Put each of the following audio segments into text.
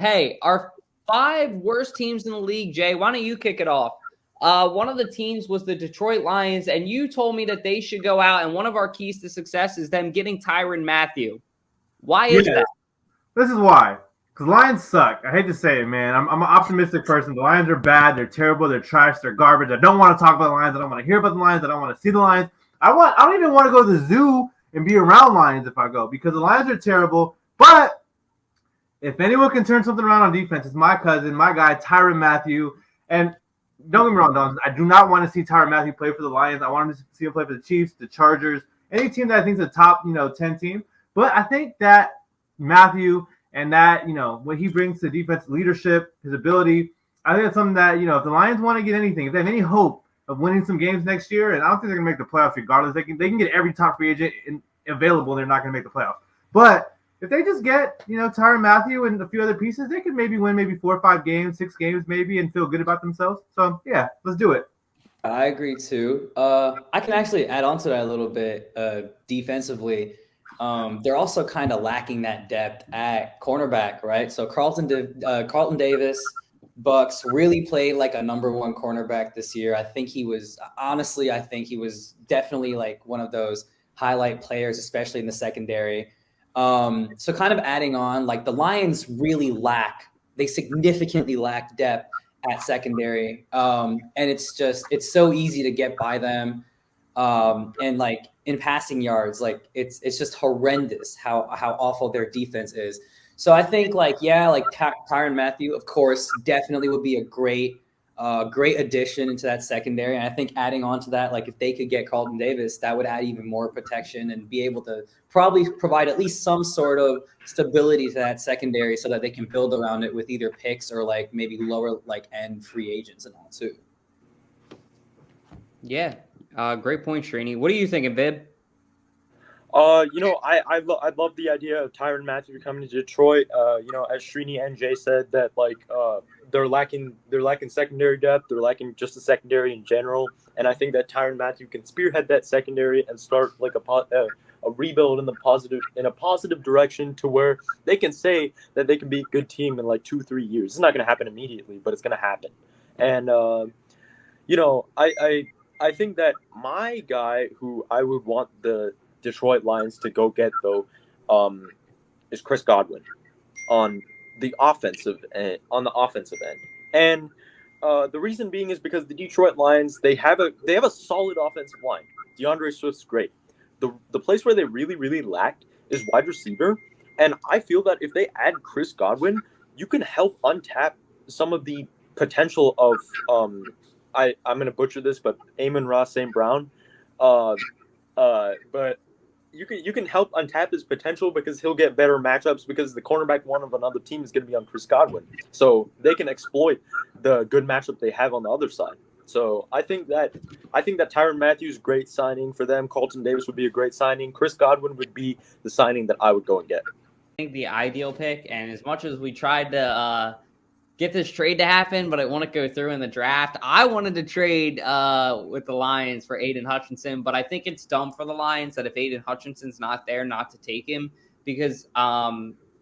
Hey, our 5 worst teams in the league, Jay, why don't you kick it off? One of the teams was the Detroit Lions, and you told me that they should go out, and one of our keys to success is them getting Tyrann Mathieu. Why is Yes, that? this is why. Because Lions suck. I hate to say it, man. I'm an optimistic person. The Lions are bad. They're terrible. They're trash. They're garbage. I don't want to talk about the Lions. I don't want to hear about the Lions. I don't want to see the Lions. I don't even want to go to the zoo and be around Lions if I go because the Lions are terrible. But if anyone can turn something around on defense, it's my cousin, my guy, Tyrann Mathieu. And don't get me wrong, Don. I do not want to see Tyrann Mathieu play for the Lions. I want him to see him play for the Chiefs, the Chargers, any team that I think is a top, 10 team. But I think that Mathieu and that, what he brings to defense leadership, his ability, I think that's something that, if the Lions want to get anything, if they have any hope of winning some games next year, and I don't think they're going to make the playoffs regardless, they can get every top free agent available, and they're not going to make the playoffs. But if they just get, Tyrann Mathieu and a few other pieces, they could maybe win maybe 4 or 5 games, 6 games maybe, and feel good about themselves. So, yeah, let's do it. I agree too. I can actually add on to that a little bit defensively. They're also kind of lacking that depth at cornerback, right? So Carlton Davis, Bucks really played like a number 1 cornerback this year. I think he was definitely like one of those highlight players, especially in the secondary. So kind of adding on, like the Lions they significantly lack depth at secondary. And it's so easy to get by them. And like in passing yards, like it's just horrendous how awful their defense is. So I think Tyrann Mathieu, of course, definitely would be a great addition into that secondary. And I think adding on to that, like if they could get Carlton Davis, that would add even more protection and be able to probably provide at least some sort of stability to that secondary so that they can build around it with either picks or like maybe lower like end free agents and all too. Yeah, great point, Srini. What are you thinking, Vib? I love the idea of Tyrann Mathieu coming to Detroit. As Srini and Jay said, that they're lacking secondary depth. They're lacking just the secondary in general, and I think that Tyrann Mathieu can spearhead that secondary and start like a rebuild in a positive direction to where they can say that they can be a good team in like 2-3 years. It's not going to happen immediately, but it's going to happen. And I think that my guy who I would want the Detroit Lions to go get though is Chris Godwin on the offensive end, and the reason being is because the Detroit Lions they have a solid offensive line. DeAndre Swift's great. The place where they really lacked is wide receiver, and I feel that if they add Chris Godwin, you can help untap some of the potential of I'm gonna butcher this, but Amon-Ra St. Brown. Uh, but you can help untap his potential because he'll get better matchups because the cornerback one of another team is going to be on Chris Godwin, so they can exploit the good matchup they have on the other side. So I think that Tyrann Mathieu is a great signing for them. Carlton Davis would be a great signing. Chris Godwin would be the signing that I would go and get. I think the ideal pick, and as much as we tried to get this trade to happen, but it wouldn't go through in the draft. I wanted to trade with the Lions for Aiden Hutchinson, but I think it's dumb for the Lions that if Aiden Hutchinson's not there, not to take him because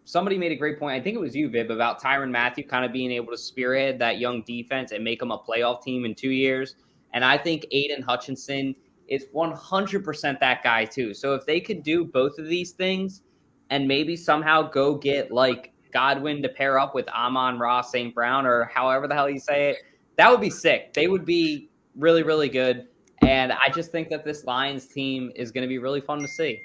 somebody made a great point. I think it was you, Vib, about Tyrann Mathieu kind of being able to spearhead that young defense and make them a playoff team in 2 years. And I think Aiden Hutchinson is 100% that guy too. So if they could do both of these things and maybe somehow go get like Godwin to pair up with Amon-Ra St. Brown or however the hell you say it, that would be sick. They would be really, really good. And I just think that this Lions team is going to be really fun to see.